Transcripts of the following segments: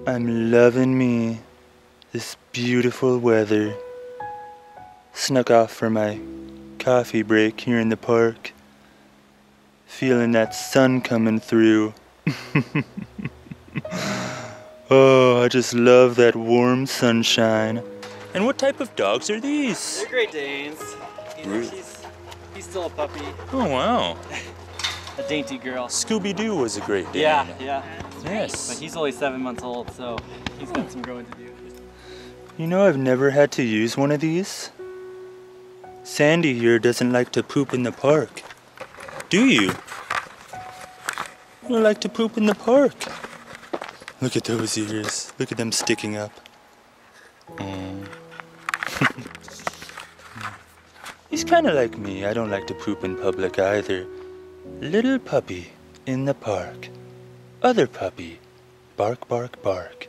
I'm loving me this beautiful weather. Snuck off for my coffee break here in the park. Feeling that sun coming through. Oh, I just love that warm sunshine. And what type of dogs are these? They're Great Danes. He's still a puppy. Oh, wow. A dainty girl. Scooby-Doo was a Great Dane. Yeah. Yes. But he's only 7 months old, so he's got some growing to do. You know, I've never had to use one of these. Sandy here doesn't like to poop in the park. Do you? You don't like to poop in the park. Look at those ears. Look at them sticking up. He's kind of like me. I don't like to poop in public either. Little puppy in the park. Other puppy, bark, bark, bark.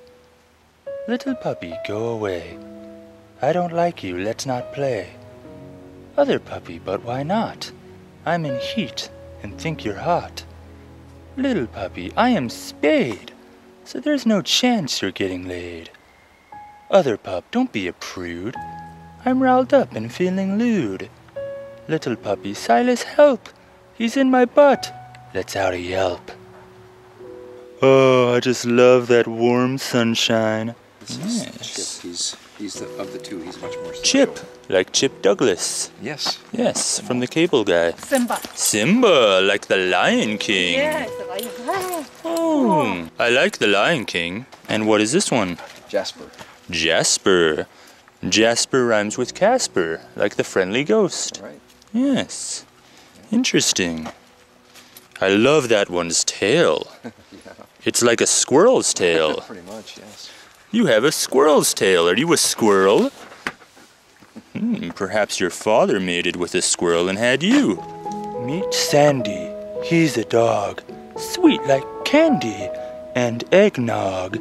Little puppy, go away. I don't like you, let's not play. Other puppy, but why not? I'm in heat and think you're hot. Little puppy, I am spayed, so there's no chance you're getting laid. Other pup, don't be a prude. I'm riled up and feeling lewd. Little puppy, Sylas, help! He's in my butt. Let's out a yelp. Oh, I just love that warm sunshine. Yes. Chip. He's of the two, he's much more social. Chip, like Chip Douglas. Yes. Yes, from the cable guy. Simba. Simba, like the Lion King. Yes, the Lion. Oh, I like the Lion King. And what is this one? Jasper. Jasper. Jasper rhymes with Casper, like the friendly ghost. Right. Yes. Interesting. I love that one's tail. Yeah. It's like a squirrel's tail. Pretty much, yes. You have a squirrel's tail. Are you a squirrel? Perhaps your father mated with a squirrel and had you. Meet Sandy. He's a dog. Sweet like candy and eggnog.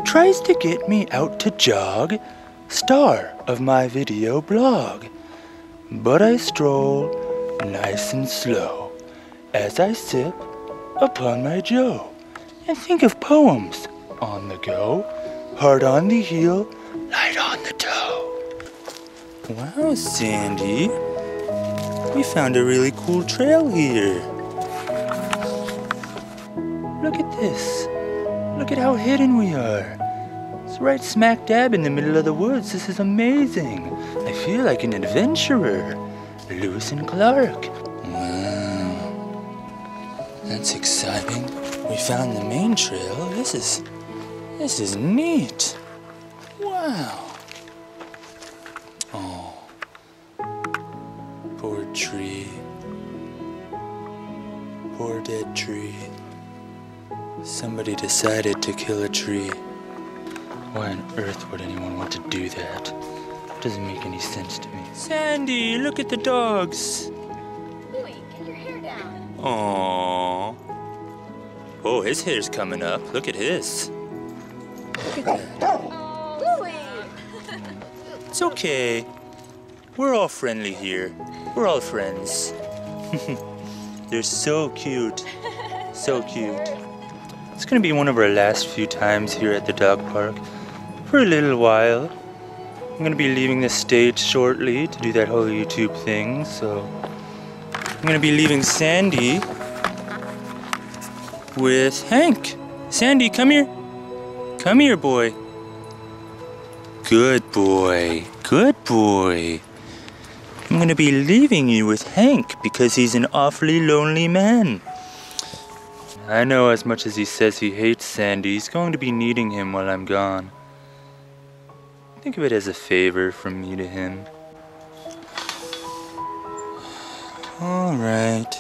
Tries to get me out to jog. Star of my video blog. But I stroll nice and slow as I sip upon my joe and think of poems on the go. Hard on the heel, light on the toe. Wow, Sandy. We found a really cool trail here. Look at this. Look at how hidden we are. It's right smack dab in the middle of the woods. This is amazing. I feel like an adventurer. Lewis and Clark. Wow. That's exciting. We found the main trail. This is neat. Wow. Oh. Poor tree. Poor dead tree. Somebody decided to kill a tree. Why on earth would anyone want to do that? It doesn't make any sense to me. Sandy, look at the dogs. Louie, get your hair down. Aww. Oh, his hair's coming up. Look at his. Look at that. Oh, Louie. It's okay. We're all friendly here. We're all friends. They're so cute. So cute. It's gonna be one of our last few times here at the dog park. For a little while. I'm gonna be leaving the state shortly to do that whole YouTube thing, so I'm gonna be leaving Sandy with Hank. Sandy, come here. Come here, boy. Good boy. Good boy. I'm gonna be leaving you with Hank because he's an awfully lonely man. I know as much as he says he hates Sandy, he's going to be needing him while I'm gone. Think of it as a favor from me to him. All right.